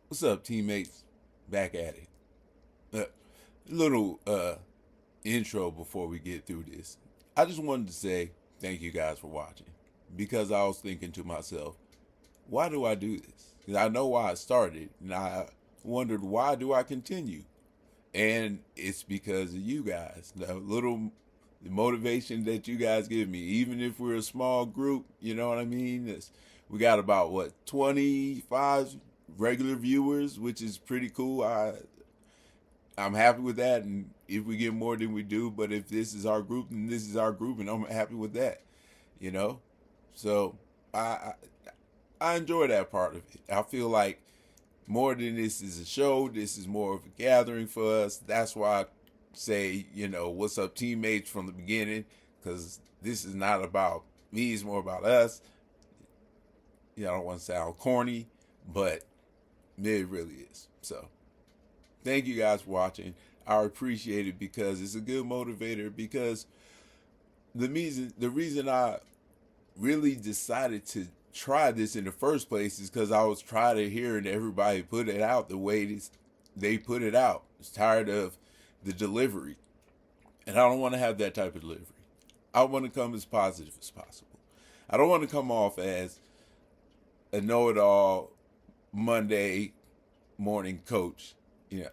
What's up, teammates? Back at it. Uh, little intro before we get through this. I just wanted to say thank you guys for watching because I was thinking to myself, why do I do this? Because I know why I started, and I wondered why do I continue? And it's because of you guys. The little motivation that you guys give me, even if we're a small group, you know what I mean? We got about what 25 regular viewers, which is pretty cool. I'm happy with that, and if we get more than we do, but if this is our group, then this is our group, and I'm happy with that. You know, so I I, I enjoy that part of it. I feel like more than this is a show, this is more of a gathering for us. That's why I say, what's up, teammates, from the beginning, because this is not about me, it's more about us. I don't want to sound corny, but it really is. So, thank you guys for watching. I appreciate it because it's a good motivator. Because the reason I really decided to try this in the first place is because I was tired of hearing everybody put it out the way they put it out. I was tired of the delivery, and I don't want to have that type of delivery. I want to come as positive as possible. I don't want to come off as a know-it-all Monday morning coach.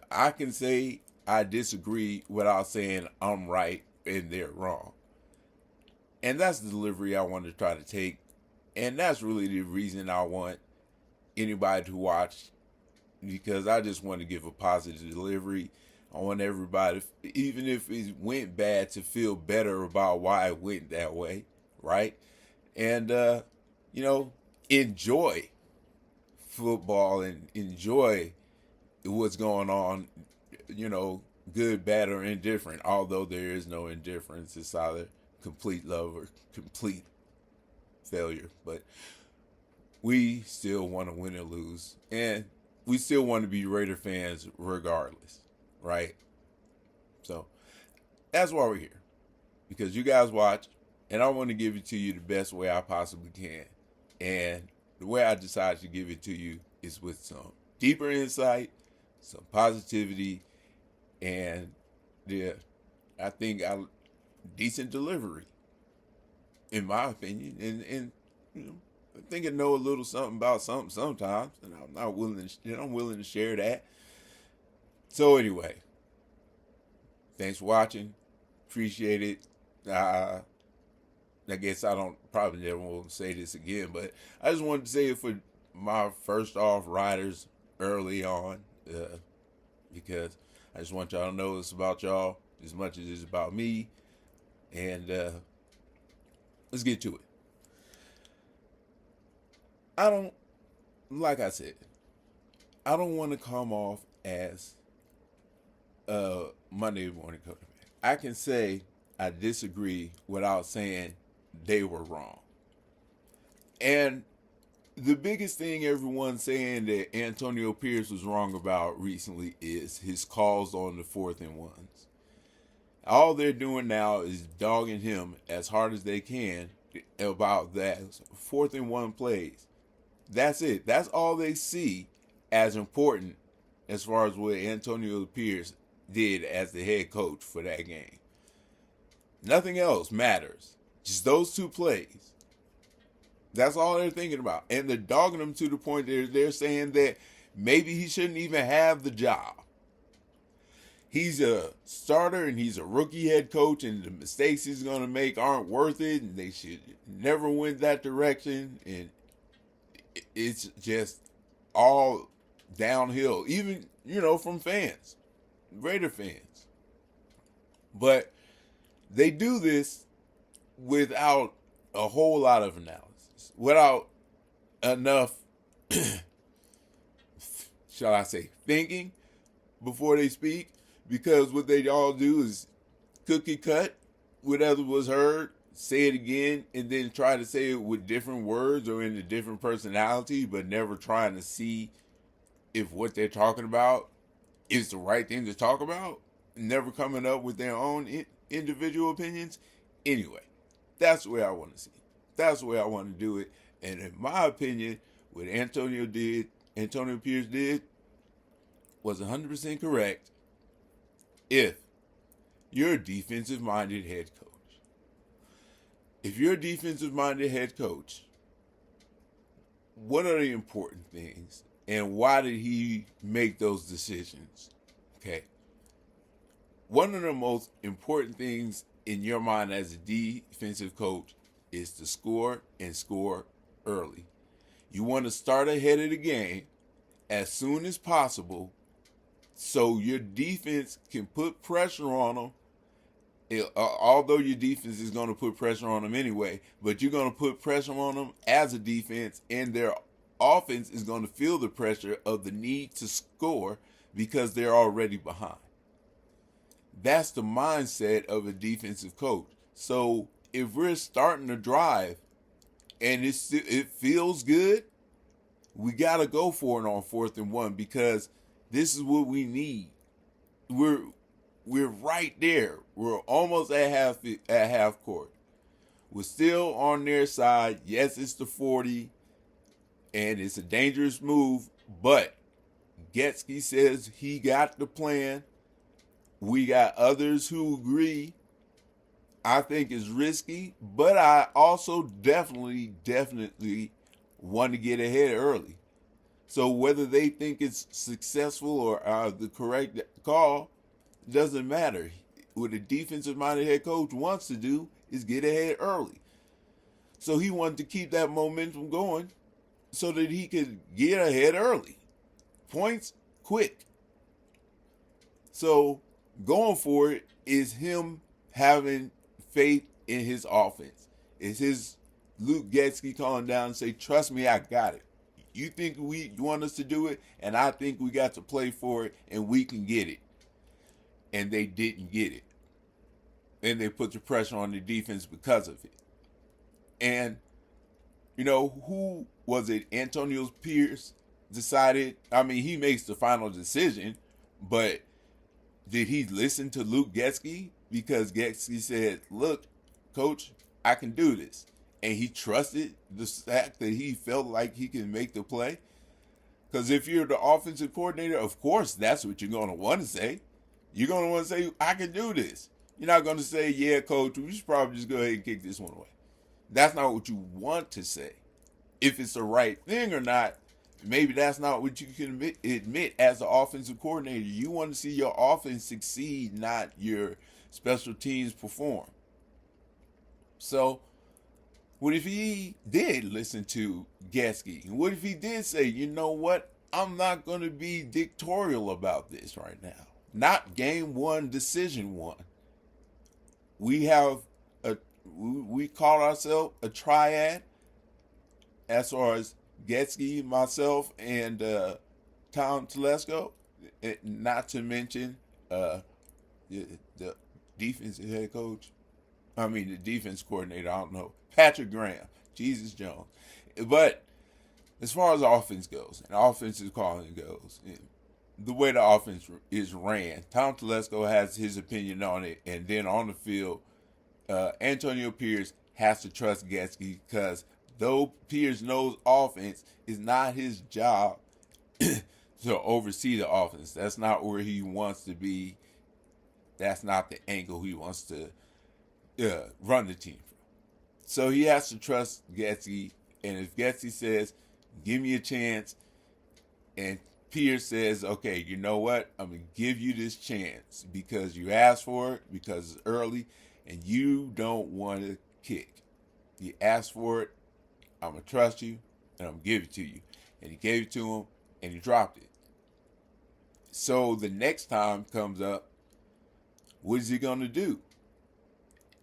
I can say I disagree without saying I'm right and they're wrong. And that's the delivery I want to try to take. And that's really the reason I want anybody to watch, because I just want to give a positive delivery. I want everybody, even if it went bad, to feel better about why it went that way, right? And, you know, enjoy football and enjoy what's going on, good, bad, or indifferent. Although there is no indifference, it's either complete love or complete failure. But we still want to win or lose, and we still want to be Raider fans regardless, right? So that's why we're here, because you guys watch, and I want to give it to you the best way I possibly can. And the way I decided to give it to you is with some deeper insight, some positivity, and yeah, I think decent delivery, in my opinion. And I think I know a little something about something sometimes, and I'm not willing to. I'm willing to share that. So anyway, thanks for watching. Appreciate it. I guess I don't probably never will say this again, but I just wanted to say it for my first off riders early on, because I just want y'all to know it's about y'all as much as it's about me. And let's get to it. I don't, like I said, I don't want to come off as a Monday morning quarterback. I can say I disagree without saying they were wrong. And the biggest thing everyone's saying that Antonio Pierce was wrong about recently is his calls on the 4th and 1s. All they're doing now is dogging him as hard as they can about that 4th and 1 plays. That's it. That's all they see as important as far as what Antonio Pierce did as the head coach for that game. Nothing else matters. Just those two plays. That's all they're thinking about. And they're dogging him to the point that they're saying that maybe he shouldn't even have the job. He's a starter and he's a rookie head coach, and the mistakes he's going to make aren't worth it, and they should never went that direction. And it's just all downhill, even, from fans, Raider fans. But they do this without a whole lot of analysis, without enough, shall I say, thinking before they speak, because what they all do is cookie cut whatever was heard, say it again, and then try to say it with different words or in a different personality, but never trying to see if what they're talking about is the right thing to talk about, never coming up with their own individual opinions. Anyway, that's the way I want to see it. That's the way I want to do it. And in my opinion, what Antonio Pierce did, was 100% correct if you're a defensive-minded head coach. If you're a defensive-minded head coach, what are the important things and why did he make those decisions? Okay. One of the most important things in your mind as a defensive coach is to score and score early. You want to start ahead of the game as soon as possible so your defense can put pressure on them. Although your defense is going to put pressure on them anyway, but you're going to put pressure on them as a defense, and their offense is going to feel the pressure of the need to score because they're already behind. That's the mindset of a defensive coach. So if we're starting to drive and it feels good, we got to go for it on 4th and 1 because this is what we need. We're right there. We're almost at half court. We're still on their side. Yes, it's the 40, and it's a dangerous move, but Getsky says he got the plan. We got others who agree. I think it's risky, but I also definitely want to get ahead early. So whether they think it's successful or the correct call, doesn't matter. What a defensive-minded head coach wants to do is get ahead early. So he wanted to keep that momentum going so that he could get ahead early. Points quick. So going for it is him having faith in his offense. It's his Luke Getsky calling down and say, trust me, I got it. You think you want us to do it, and I think we got to play for it, and we can get it. And they didn't get it. And they put the pressure on the defense because of it. And, who was it? Antonio Pierce decided, he makes the final decision, but did he listen to Luke Getsky? Because Getsky said, look, coach, I can do this. And he trusted the fact that he felt like he can make the play. Because if you're the offensive coordinator, of course, that's what you're going to want to say. You're going to want to say, I can do this. You're not going to say, yeah, coach, we should probably just go ahead and kick this one away. That's not what you want to say. If it's the right thing or not, maybe that's not what you can admit as an offensive coordinator. You want to see your offense succeed, not your special teams perform. So, what if he did listen to Getsky? What if he did say, you know what? I'm not going to be dictatorial about this right now. Not game one, decision one. We call ourselves a triad as far as Getsky, myself, and Tom Telesco. Not to mention the defensive head coach. The defense coordinator, I don't know. Patrick Graham, Jesus Jones. But as far as offense goes, and offensive calling goes, the way the offense is ran, Tom Telesco has his opinion on it, and then on the field, Antonio Pierce has to trust Getsky because though Pierce knows offense, it's not his job to oversee the offense. That's not where he wants to be. That's not the angle he wants to run the team from. So he has to trust Getsky, and if Getsky says, give me a chance, and Pierce says, okay, you know what? I'm going to give you this chance because you asked for it, because it's early, and you don't want to kick. You asked for it, I'm going to trust you, and I'm going to give it to you. And he gave it to him, and he dropped it. So the next time comes up, what is he going to do?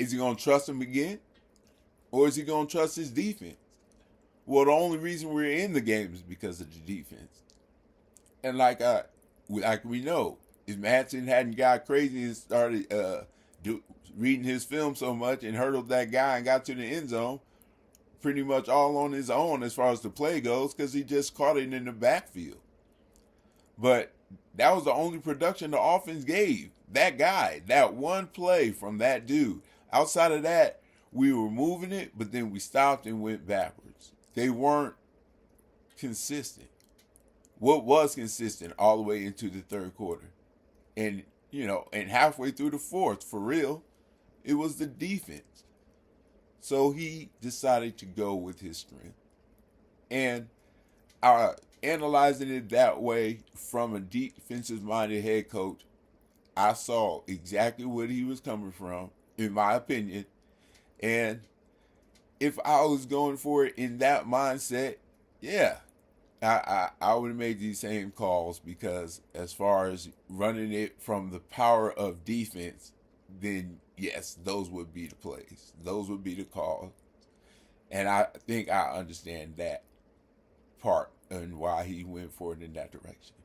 Is he going to trust him again? Or is he going to trust his defense? Well, the only reason we're in the game is because of the defense. And like we know, if Madsen hadn't got crazy and started reading his film so much and hurdled that guy and got to the end zone, pretty much all on his own as far as the play goes, because he just caught it in the backfield. But that was the only production the offense gave. That guy, that one play from that dude. Outside of that, we were moving it, but then we stopped and went backwards. They weren't consistent. what was consistent all the way into the third quarter. And, and halfway through the fourth, for real, it was the defense. So he decided to go with his strength. And analyzing it that way from a defensive-minded head coach, I saw exactly what he was coming from, in my opinion. And if I was going for it in that mindset, yeah, I would have made these same calls, because as far as running it from the power of defense, then yes, those would be the plays. Those would be the calls. And I think I understand that part and why he went for it in that direction.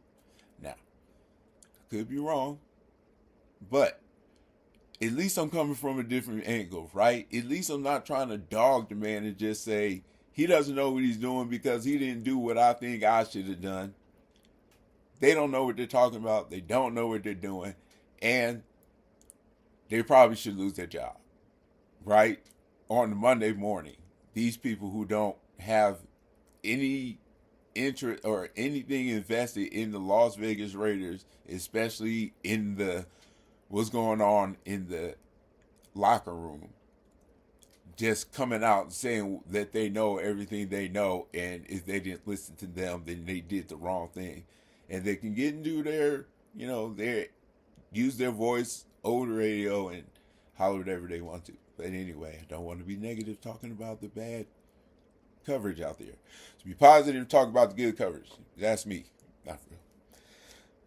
Now, I could be wrong, but at least I'm coming from a different angle, right? At least I'm not trying to dog the man and just say he doesn't know what he's doing because he didn't do what I think I should have done. They don't know what they're talking about. They don't know what they're doing. And they probably should lose their job, right? On the Monday morning, these people who don't have any interest or anything invested in the Las Vegas Raiders, especially in the what's going on in the locker room, just coming out and saying that they know everything they know, and if they didn't listen to them, then they did the wrong thing. And they can get into their use their voice over the radio and holler whatever they want to. But anyway, I don't want to be negative talking about the bad coverage out there. So be positive, talk about the good coverage. That's me, not real.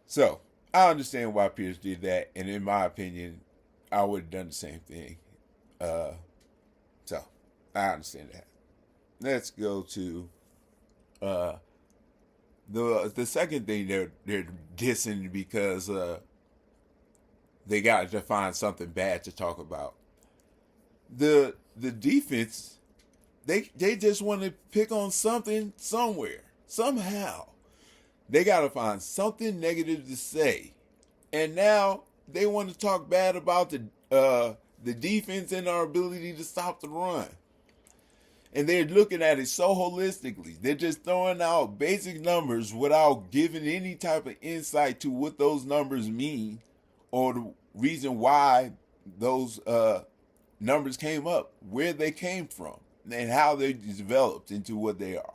So I understand why Pierce did that, and in my opinion, I would have done the same thing. So I understand that. Let's go to the second thing they're dissing because they got to find something bad to talk about. The defense, they just want to pick on something somewhere, somehow. They got to find something negative to say. And now they want to talk bad about the defense and our ability to stop the run. And they're looking at it so holistically. They're just throwing out basic numbers without giving any type of insight to what those numbers mean or the reason why those numbers came up, where they came from, and how they developed into what they are.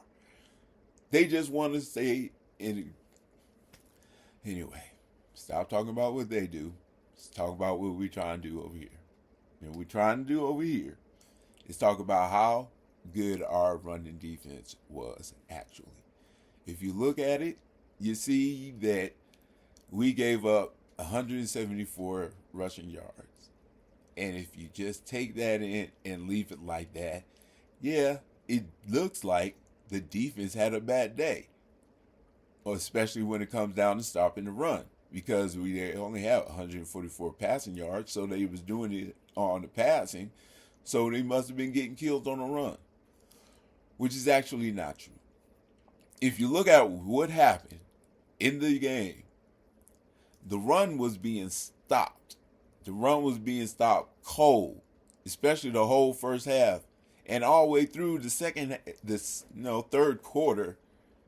They just want to say, anyway, stop talking about what they do. Let's talk about what we're trying to do over here. And what we're trying to do over here is talk about how good our running defense was actually. If you look at it, you see that we gave up 174 rushing yards. And if you just take that in and leave it like that, yeah, it looks like the defense had a bad day, especially when it comes down to stopping the run, because we only have 144 passing yards, so they was doing it on the passing, so they must have been getting killed on the run, which is actually not true. If you look at what happened in the game, the run was being stopped. The run was being stopped cold, especially the whole first half. And all the way through the third quarter,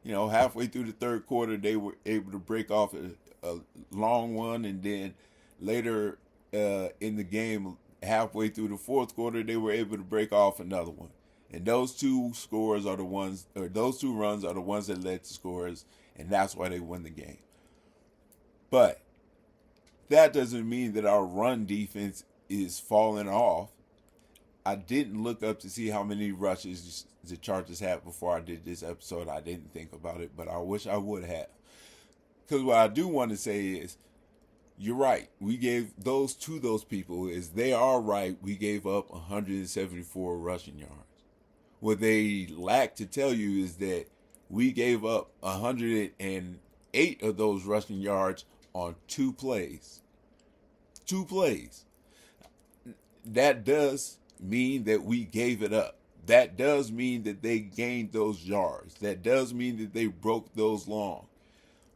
halfway through the third quarter, they were able to break off a long one. And then later in the game, halfway through the fourth quarter, they were able to break off another one. And those two runs are the ones that led to scores, and that's why they won the game. But that doesn't mean that our run defense is falling off. I didn't look up to see how many rushes the Chargers had before I did this episode. I didn't think about it, but I wish I would have. Because what I do want to say is, you're right. We gave those people is they are right. We gave up 174 rushing yards. What they lack to tell you is that we gave up 108 of those rushing yards on 2 plays. 2 plays. That does mean that we gave it up. That does mean that they gained those yards. That does mean that they broke those long.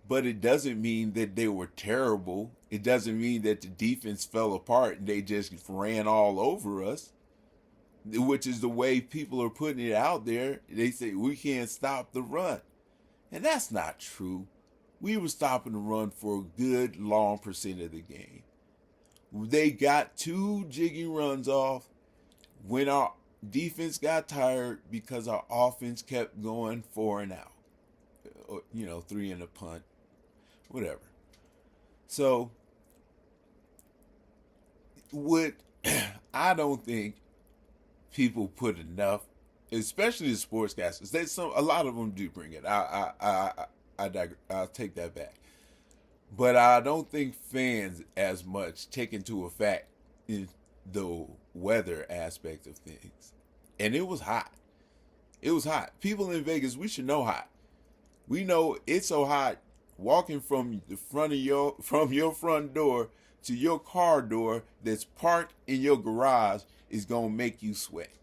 But it doesn't mean that they were terrible. It doesn't mean that the defense fell apart and they just ran all over us, which is the way people are putting it out there. They say we can't stop the run. And that's not true. we were stopping the run for a good long percent of the game. They got 2 jiggy runs off when our defense got tired because our offense kept going 4 and out. 3 and a punt, whatever. So, I don't think people put enough, especially the sportscasters. A lot of them do bring it. I'll take that back. But I don't think fans as much take into effect in the weather aspect of things. And it was hot. It was hot. People in Vegas, we should know hot. We know it's so hot. Walking from your front door to your car door that's parked in your garage is gonna make you sweat.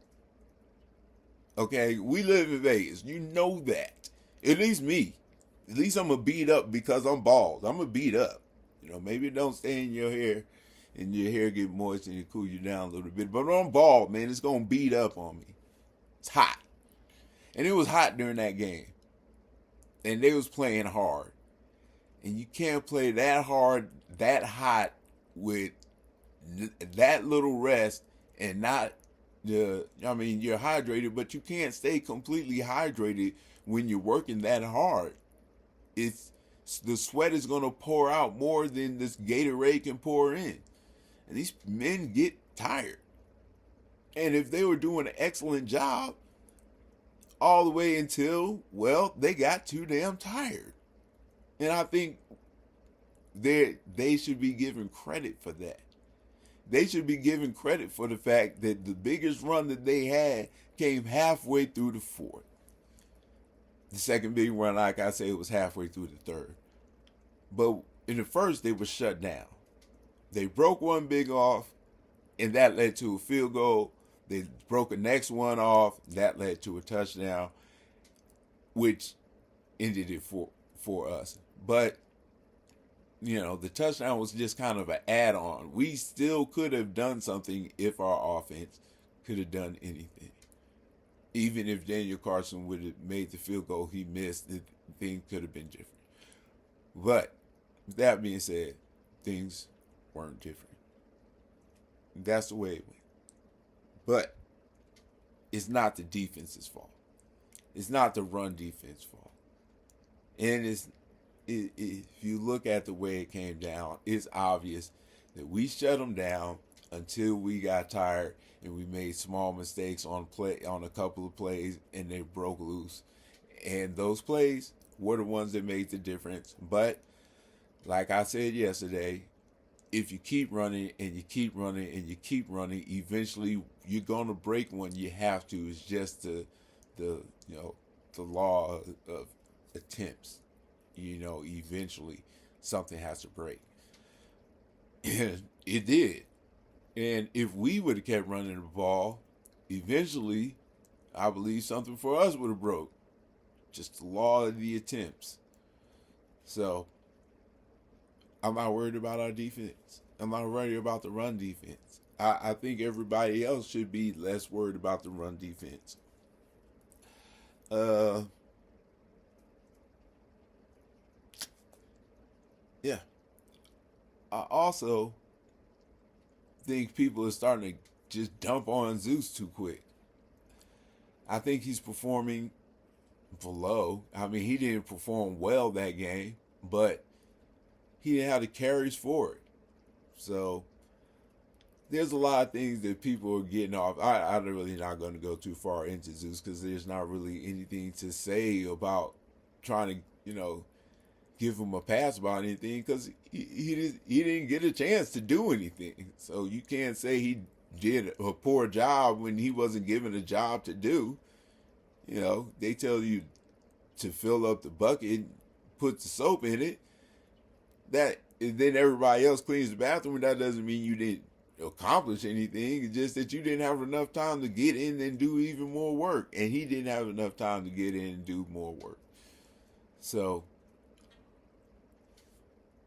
Okay, we live in Vegas. You know that. At least me. At least I'm gonna beat up because I'm bald. I'm gonna beat up. Maybe it don't stay in your hair and your hair get moist and it cool you down a little bit. But when I'm bald, man, it's gonna beat up on me. It's hot. And it was hot during that game. And they was playing hard. And you can't play that hard, that hot with that little rest and not you're hydrated, but you can't stay completely hydrated when you're working that hard. The sweat is going to pour out more than this Gatorade can pour in. And these men get tired. And if they were doing an excellent job all the way until, they got too damn tired. And I think they should be given credit for that. They should be given credit for the fact that the biggest run that they had came halfway through the fourth. The second big run, like I said, was halfway through the third. But in the first, they were shut down. They broke one big off, and that led to a field goal. They broke the next one off. That led to a touchdown, which ended it for us. But, the touchdown was just kind of an add-on. We still could have done something if our offense could have done anything. Even if Daniel Carson would have made the field goal he missed, the thing could have been different. But, that being said, things weren't different. That's the way it went. But, it's not the defense's fault. It's not the run defense fault. And if you look at the way it came down, it's obvious that we shut them down until we got tired and we made small mistakes on a couple of plays and they broke loose. And those plays were the ones that made the difference. But like I said yesterday, if you keep running and you keep running and you keep running, eventually you're gonna break one. You have to. It's just the law of attempts. Eventually something has to break. And it did. And if we would have kept running the ball, eventually, I believe something for us would have broke. Just the law of the attempts. So, I'm not worried about our defense. I'm not worried about the run defense. I think everybody else should be less worried about the run defense. Yeah. I also think people are starting to just dump on Zeus too quick. I think he's performing below. He didn't perform well that game, but he didn't have the carries for it. So there's a lot of things that people are getting off. I'm really not going to go too far into Zeus because there's not really anything to say about trying to, give him a pass about anything because he didn't get a chance to do anything. So you can't say he did a poor job when he wasn't given a job to do. They tell you to fill up the bucket, put the soap in it. And then everybody else cleans the bathroom. That doesn't mean you didn't accomplish anything. It's just that you didn't have enough time to get in and do even more work. And he didn't have enough time to get in and do more work. So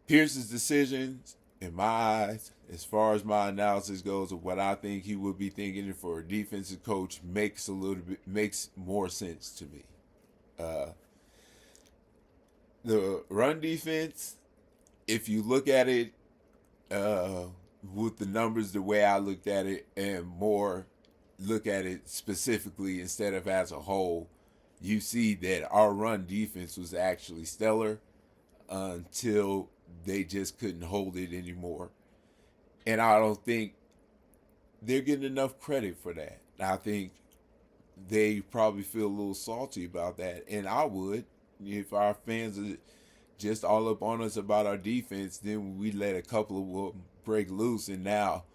Pierce's decisions, in my eyes, as far as my analysis goes of what I think he would be thinking for a defensive coach, makes more sense to me. The run defense, if you look at it uh, with the numbers the way I looked at it, and more look at it specifically instead of as a whole, you see that our run defense was actually stellar until they just couldn't hold it anymore. And I don't think they're getting enough credit for that. I think they probably feel a little salty about that, and I would if our fans are just all up on us about our defense. Then we let a couple of them break loose, and now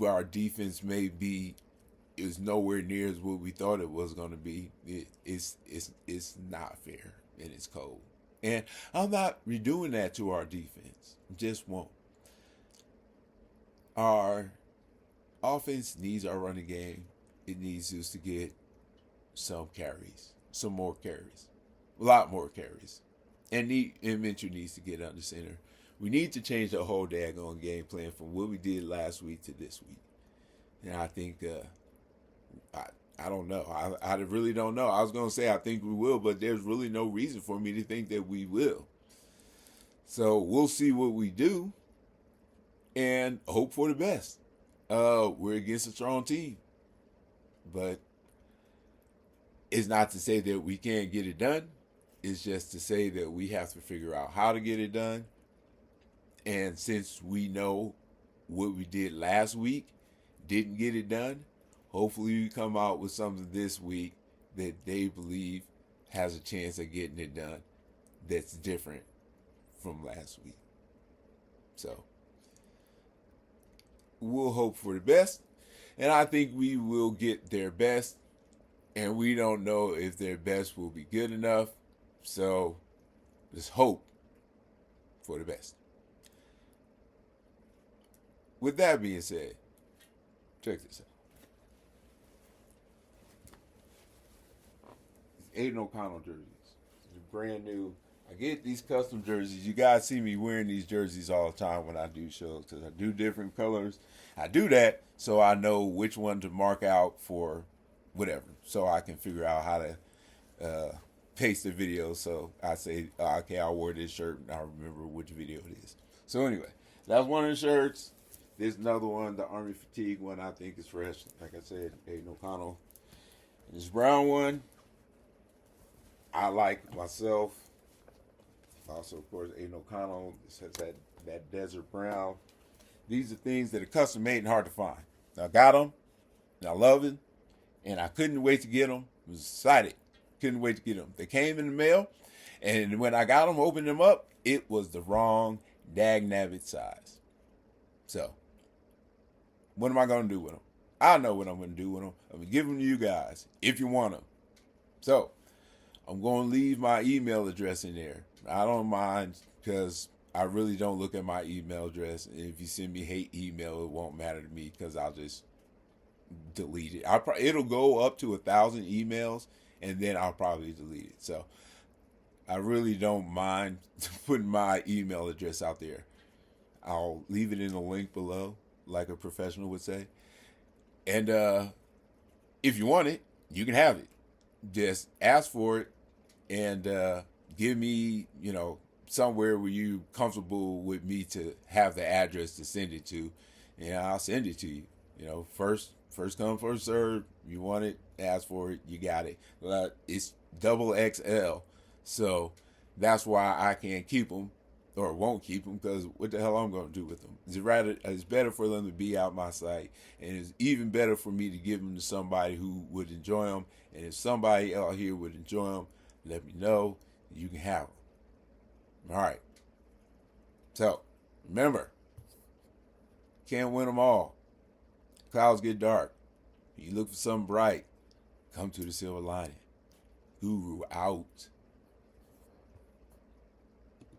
our defense may be is nowhere near as what we thought it was going to be. It's not fair and it's cold. And I'm not redoing that to our defense. Just won't. Our offense needs our running game. It needs us to get some carries, some more carries, a lot more carries. And Mitchell needs to get under center. We need to change the whole daggone game plan from what we did last week to this week. And I think, I don't know. I really don't know. I was going to say I think we will, but there's really no reason for me to think that we will. So we'll see what we do and hope for the best. We're against a strong team, but it's not to say that we can't get it done. It's just to say that we have to figure out how to get it done. And since we know what we did last week didn't get it done, hopefully we come out with something this week that they believe has a chance of getting it done that's different from last week. So we'll hope for the best, and I think we will get their best, and we don't know if their best will be good enough. So just hope for the best. With that being said, check this out. Aiden O'Connell jerseys. It's brand new. I get these custom jerseys. You guys see me wearing these jerseys all the time when I do shows because I do different colors. I do that so I know which one to mark out for whatever, so I can figure out how to paste the video. So I say, okay, I wore this shirt and I remember which video it is. So anyway, that's one of the shirts. There's another one, the Army Fatigue one. I think is fresh. Like I said, Aiden O'Connell. And this brown one, I like myself. Also, of course, Aiden O'Connell. This has that desert brown. These are things that are custom made and hard to find. I got them, and I love it, and I couldn't wait to get them. I was excited. Couldn't wait to get them. They came in the mail, and when I got them, opened them up, it was the wrong dag-nabbit size. So, what am I going to do with them? I know what I'm going to do with them. I'm going to give them to you guys if you want them. So, I'm going to leave my email address in there. I don't mind because I really don't look at my email address. And if you send me hate email, it won't matter to me because I'll just delete it. It'll go up to 1,000 emails, and then I'll probably delete it. So I really don't mind putting my email address out there. I'll leave it in the link below, like a professional would say. And if you want it, you can have it. Just ask for it and give me, somewhere where you're comfortable with me to have the address to send it to, and I'll send it to you. First come, first serve. You want it, ask for it, you got it. It's double XL, so that's why I can't keep them or won't keep them, because what the hell I'm going to do with them? It's better for them to be out my sight, and it's even better for me to give them to somebody who would enjoy them. And if somebody out here would enjoy them, let me know. You can have them. All right. So remember, can't win them all. Clouds get dark. You look for something bright. Come to the silver lining. Guru out.